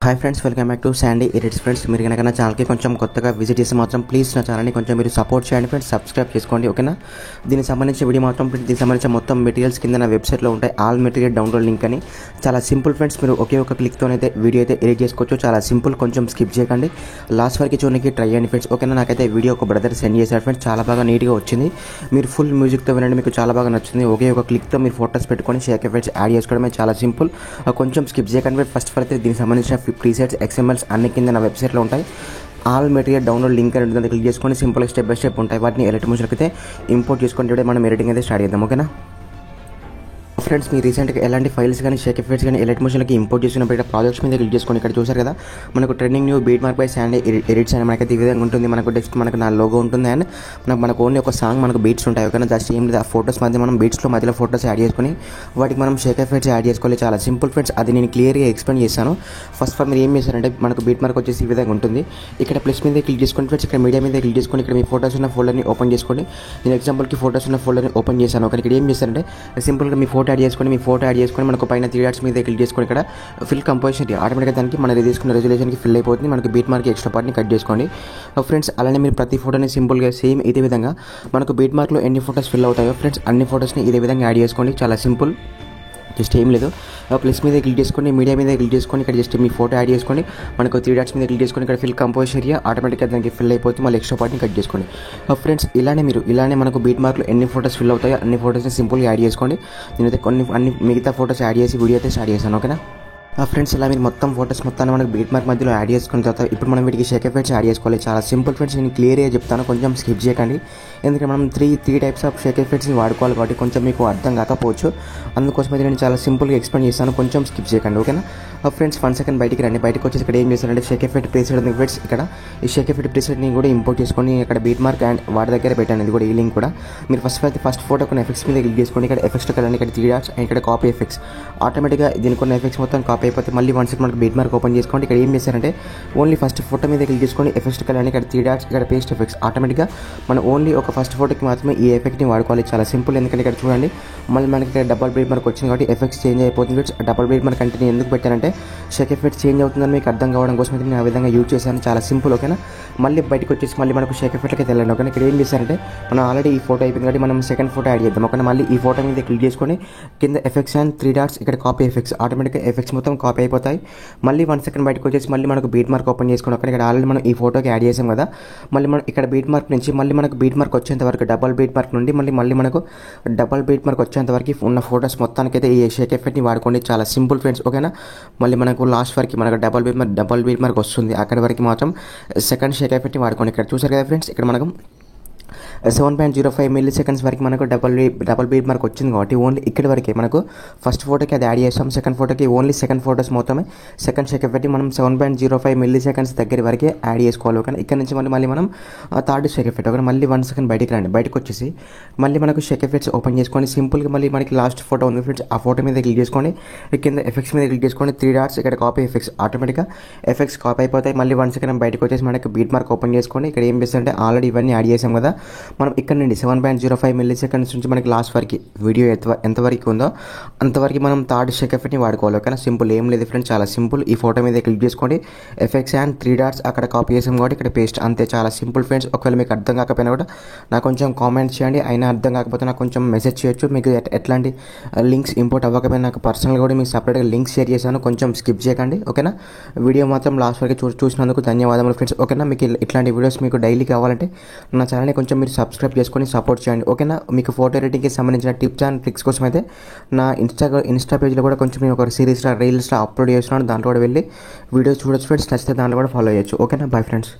Hi friends, welcome back to Sandy edits. Friends, మీరు కనుక నా ఛానల్కి కొంచెం కొత్తగా విజిట్ చేస్తే మాత్రం ప్లీజ్ నా ఛానల్ని కొంచెం మీరు సపోర్ట్ చేయండి ఫ్రెండ్స్. సబ్స్క్రైబ్ చేసుకోండి, ఓకేనా. దీనికి సంబంధించిన వీడియో మాత్రం దీనికి సంబంధించిన మొత్తం మెటీరియల్స్ కింద నా వెబ్సైట్లో ఉంటాయి. ఆల్ మెటీరియల్ డౌన్లోడ్ లింక్ అని. చాలా సింపుల్ ఫ్రెండ్స్, మీరు ఒకే ఒక క్లిక్తోనైతే వీడియో అయితే ఎడిట్ చేసుకోవచ్చు. చాలా సింపుల్, కొంచెం స్కిప్ చేయకండి, లాస్ట్ వరకు చూడడానికి ట్రై చేయండి ఫ్రెండ్స్, ఓకేనా. నాకైతే వీడియో ఒక బ్రదర్ సెండ్ చేశారు ఫ్రెండ్స్, చాలా బాగా నీట్గా వచ్చింది. మీరు ఫుల్ మ్యూజిక్తో వినండి, మీకు చాలా బాగా నచ్చింది. ఒకే ఒక క్లిక్తో మీరు ఫోటోస్ పెట్టుకొని షేక్ ఎఫెక్ట్స్ యాడ్ చేసుకోవడమే చాలా సింపుల్. కొంచెం స్కిప్ చేయకండి. ఫస్ట్ ఆఫ్ ఆల్ అయితే దీనికి సంబంధించిన ప్రీసెట్స్ XML అన్ని కింద నా వెబ్సైట్లో ఉంటాయి. ఆల్ మెటీరియల్ డౌన్లోడ్ లింక్ అనేది దాన్ని క్లిక్ చేసుకొని సింపుల్ స్టెప్ బై స్టెప్ ఉంటాయి. వాటిని ఎడిట్ మోషన్కి అయితే ఇంపోర్ట్ చేసుకొని మనం ఎడిటింగ్ అయితే స్టార్ట్ చేద్దాం, ఓకేనా. ఫ్రెండ్స్, మీరు రీసెంట్గా ఎలాంటి ఫైల్స్ కానీ షేక్ ఎఫెక్ట్స్ కానీ ఎడిట్ మోషన్కి ఇంపోర్ట్ చేసినప్పుడు ఇక్కడ ప్రాజెక్ట్స్ మీద క్లిక్ చేసుకొని ఇక్కడ చూసారు కదా, మనకు trending new beat mark by Sandy edits అని మనకైతే ఈ విధంగా ఉంటుంది. మనకు నెక్స్ట్ మనకు నా లోగో ఉంటుంది అండ్ మనకు ఓన్లీ ఒక సాంగ్ మనకు బీట్స్ ఉంటాయి, ఓకేనా. జస్ట్ ఏం లేదు, ఆ ఫోటోస్ మధ్య మనం బీట్స్లో మధ్యలో ఫోటోస్ యాడ్ చేసుకొని వాటికి మనం షేక్ ఎఫెక్ట్స్ యాడ్ చేసుకోవాలి. చాలా సింపుల్ ఫ్రెండ్స్, అది నేను క్లియర్గా ఎక్స్ప్లెయిన్ చేశాను. ఫస్ట్ ఆఫ్ ఆల్ మీరు ఏం చేశారంటే మనకు బీట్ మార్క్ వచ్చేసి ఈ విధంగా ఉంటుంది. ఇక్కడ ప్లస్ మీద క్లిక్ చేసుకోండి ఫ్రెండ్స్, ఇక్కడ మీడియా మీద క్లిక్ చేసుకొని ఇక్కడ మీ ఫోటోస్ ఉన్న ఫోల్డర్ని ఓపెన్ చేసుకోండి. నేను ఎగ్జాంపుల్కి ఫోటోస్ ఉన్న ఫోల్డర్ని ఓపెన్ చేశాను. ఓకే, ఇక్కడ ఏం చేశారంటే సింపుల్గా మీ ఫోటో యాడ్ చేసుకొని మనకు పైన 3 డాట్స్ మీద క్లిక్ చేసుకొని ఇక్కడ ఫిల్ కంపోజిషన్ ఆటోమేటిక్గా దానికి మన తీసుకున్న రెజల్యూషన్కి ఫిల్ అయిపోతుంది. మనకు బీట్ మార్క్ ఎక్స్ట్రా పార్ట్ని కట్ చేసుకోండి ఫ్రెండ్స్. అలానే మీరు ప్రతి ఫోటోని సింపుల్గా సేమ్ ఇదే విధంగా మనకు బీట్ మార్క్లో ఎన్ని ఫోటోస్ ఫిల్ అవుతాయో ఫ్రెండ్స్ అన్ని ఫోటోస్ని ఇదే విధంగా యాడ్ చేసుకోండి. చాలా సింపుల్, జస్ట్ ఏం లేదు, ప్లస్ మీద క్లిక్ చేసుకొని మీడియా మీద క్లిక్ చేసుకొని ఇక్కడ జస్ట్ మీ ఫోటో యాడ్ చేసుకొని మనకు 3 డాట్స్ మీద క్లిక్ చేసుకొని ఇక్కడ ఫిల్ కంపోజిషన్ ఏరియా ఆటోమేటిక్గా దానికి ఫిల్ అయిపోతుంది. మళ్ళీ ఎక్స్ట్రా పార్ట్ని కట్ చేసుకోండి ఫ్రెండ్స్. ఇలానే మనకు బీట్ మార్క్లో ఎన్ని ఫోటోస్ ఫిల్ అవుతాయో అన్ని ఫోటోస్ని సింపుల్గా యాడ్ చేసుకోండి. నేనైతే అన్ని మిగతా ఫోటోస్ యాడ్ చేసి వీడియో అయితే స్టార్ట్ చేశాను, ఓకేనా. ఫ్రెండ్స్, ఇలా మీరు మొత్తం ఫోటోస్ మొత్తాన్ని మనకు బీట్ మార్క్ మధ్యలో యాడ్ చేసుకున్న తర్వాత ఇప్పుడు మనం వీటికి షేక్ ఎఫెక్ట్స్ యాడ్ చేసుకోవాలి. చాలా సింపుల్ ఫ్రెండ్స్, నేను క్లియర్గా చెప్తాను, కొంచెం స్కిప్ చేయకండి. ఎందుకంటే మనం త్రీ టైప్స్ ఆఫ్ షేక్ ఎఫెక్ట్స్ని వాడుకోవాలి కాబట్టి కొంచెం మీకు అర్థం కాకపోవచ్చు. అందుకోసం అయితే నేను చాలా సింపుల్గా ఎక్స్ప్లెయిన్ చేస్తాను, కొంచెం స్కిప్ చేయకండి, ఓకేనా. ఫ్రెండ్స్, 1 సెకండ్ బయటికి రండి. బయటకు వచ్చేసి ఇక్కడ ఏం చేస్తారంటే షేక్ ఎఫెక్ట్ ప్రీసెట్ ఉంది ఫ్రెండ్స్. ఇక్కడ ఈ షేక్ ఎఫెక్ట్ ప్రీసెట్ని కూడా ఇంపోర్ట్ చేసుకొని ఇక్కడ బీట్ మార్క్ అండ్ వాటి దగ్గర పెట్టాను. ఇది కూడా ఈ లింక్ కూడా మీరు ఫస్ట్ ఫోటో కొన్ని ఎఫెక్ట్స్ మీద క్లిక్ చేసుకోండి. ఇక్కడ ఎఫెక్ట్స్ కలండి, ఇక్కడ 3 డాట్స్ అండ్ ఇక్కడ కాపీ ఎఫెక్ట్స్. ఆటోమేటిక్గా దీనికి కొన్ని ఎఫెక్ట్స్ మొత్తం కాపీ అయిపోతే మళ్ళీ 1 సెకండ్ మనకు బీట్ మార్క్ ఓపెన్ చేసుకోండి. ఇక్కడ ఏం చేశారంటే ఓన్లీ ఫస్ట్ ఫోటో మీద క్లిక్ చేసుకొని ఎఫెక్ట్స్ కలండి, ఇక్కడ 3 డాట్స్ ఇక్కడ పేస్ట్ ఎఫెక్ట్స్. ఆటోమేటిక్గా మనం ఓన్లీ ఒక ఫస్ట్ ఫోటోకి మాత్రమే ఈ ఎఫెక్ట్ని వాడుకోవాలి. చాలా సింపుల్, ఎందుకంటే ఇక్కడ చూడండి మళ్ళీ మనకి ఇక్కడ డబల్ బీట్ మార్క్ వచ్చింది కాబట్టి ఎఫెక్ట్స్ చేంజ్ అయిపోతుంది. డబల్ బీట్ మార్క్ అంటే నేను ఎందుకు పెట్టానంటే షేక్ ఎఫెక్ట్ చేంజ్ అవుతుందని మీకు అర్థం కావడం కోసం అయితే నేను ఆ విధంగా యూజ్ చేశాను. చాలా సింపుల్, ఓకేనా. మళ్ళీ బయటకు వచ్చేసి మళ్ళీ మనకు షేక్ ఎఫెక్ట్కి వెళ్ళండి, ఓకేనా. ఇక్కడ ఏం చేశారంటే మనం ఆల్రెడీ ఈ ఫోటో అయిపోయింది కాబట్టి మనం సెకండ్ ఫోటో యాడ్ చేద్దాం, ఓకేనా. మళ్ళీ ఈ ఫోటో మీద క్లిక్ చేసుకొని కింద ఎఫెక్ట్స్ అండ్ 3 డాట్స్ ఇక్కడ కాపీ ఎఫెక్ట్స్. ఆటోమేటిక్గా ఎఫెక్ట్స్ మొత్తం కాపీ అయిపోతాయి. మళ్ళీ 1 సెకండ్ బయటకు వచ్చేసి మళ్ళీ మనకు బీట్ మార్క్ ఓపెన్ చేసుకుని ఇక్కడ ఆల్రెడీ మనం ఈ ఫోటోకి యాడ్ చేసాం కదా. మళ్ళీ మనం ఇక్కడ బీట్ మార్క్ నుంచి మళ్ళీ మనకు బీట్ మార్క్ వచ్చేంత వరకు డబల్ బీట్ మార్క్ నుండి మళ్ళీ మనకు డబల్ బీట్ మార్క్ వచ్చేంత వరకు ఉన్న ఫోటోస్ మొత్తానికైతే ఈ షేక్ ఎఫెక్ట్ని వాడుకోండి. చాలా సింపుల్ ఫ్రెండ్స్, ఓకేనా. మళ్ళీ మనకు లాస్ట్ వరకు మనకు డబల్ బీట్ మార్క్ వస్తుంది, అక్కడి వరకు మాత్రం సెకండ్ షేక్ ఎఫెక్ట్ని వాడుకోండి. ఇక్కడ చూసారు కదా ఫ్రెండ్స్, ఇక్కడ మనకు 7.05 మిల్లీ సెకండ్స్ వరకు మనకు డబల్ బీట్ మార్క్ వచ్చింది కాబట్టి ఓన్లీ ఇక్కడి వరకే మనకు ఫస్ట్ ఫోటోకి అది యాడ్ చేస్తాం. సెకండ్ ఫోటోకి ఓన్లీ సెకండ్ ఫోటోస్ మొత్తమే సెకండ్ షేక్ ఎఫెక్ట్ మనం 7.05 మిల్లీ సెకండ్స్ దగ్గర వరకే యాడ్ చేసుకోవాలి, ఓకే. ఇక్కడ నుంచి మళ్ళీ మనం థర్డ్ షేక్ ఎఫెక్ట్, ఓకే. మళ్ళీ 1 సెకండ్ బయటికి రండి. బయటకు వచ్చేసి మళ్ళీ మనకు షేక్ ఎఫెక్ట్స్ ఓపెన్ చేసుకొని సింపుల్గా మళ్ళీ మనకి లాస్ట్ ఫోటో ఉంది ఫ్రెండ్స్, ఆ ఫోటో మీద క్లిక్ చేసుకొని కింద ఎఫెక్ట్స్ మీద క్లిక్ చేసుకొని 3 డాట్స్ ఇక్కడ కాపీ ఎఫెక్ట్స్. ఆటోమేటిక్గా ఎఫెక్ట్స్ కాపీ అయిపోతాయి. మళ్ళీ 1 సెకండ్ బయటకు వచ్చేసి మనకి బీట్ మార్క్ ఓపెన్ చేసుకొని ఇక్కడ ఏం చేస్తారంటే ఆల్రెడీ ఇవన్నీ యాడ్ చేసాం కదా. మనం ఇక్కడ నుండి 7.05 మిల్లీ సెకండ్స్ నుంచి మనకి లాస్ట్ వరకు వీడియో ఎంతవరకు ఉందో అంతవరకు మనం థర్డ్ షేక్ ఎఫెక్ట్ని వాడుకోవాలి, ఓకేనా. సింపుల్, ఏం లేదు ఫ్రెండ్స్, చాలా సింపుల్. ఈ ఫోటో మీద క్లిక్ చేసుకోండి, ఎఫెక్ట్స్ అండ్ 3 డాట్స్ అక్కడ కాపీ చేసాం కాబట్టి ఇక్కడ పేస్ట్, అంతే. చాలా సింపుల్ ఫ్రెండ్స్. ఒకవేళ మీకు అర్థం కాకపోయినా కూడా నాకు కొంచెం కామెంట్ చేయండి. అయినా అర్థం కాకపోతే నాకు కొంచెం మెసేజ్ చేయొచ్చు. మీకు ఎట్లాంటి లింక్స్ ఇంపోర్ట్ అవ్వకపోయినా నాకు పర్సనల్గా కూడా మీకు సపరేట్గా లింక్స్ షేర్ చేశాను, కొంచెం స్కిప్ చేయకండి, ఓకేనా. వీడియో మాత్రం లాస్ట్ వరకు చూసినందుకు ధన్యవాదములు ఫ్రెండ్స్, ఓకేనా. మీకు ఇట్లాంటి వీడియోస్ మీకు డైలీ కావాలంటే నా ఛానల్ని కొంచెం మీరు సబ్స్క్రైబ్ చేసుకొని సపోర్ట్ చేయండి, ఓకేనా. మీకు ఫోటో ఎడిటింగ్కి సంబంధించిన టిప్స్ అండ్ ట్రిక్స్ కోసం అయితే నా ఇన్స్టా పేజ్లో కూడా కొంచెం నేను ఒక సిరీస్లో రీల్స్లో అప్లోడ్ చేస్తున్నాను. దాంట్లో కూడా వెళ్ళి వీడియోస్ చూడొచ్చు ఫ్రెండ్స్. నచ్చితే దాంట్లో కూడా ఫాలో చేయొచ్చు, ఓకేనా. Bye friends.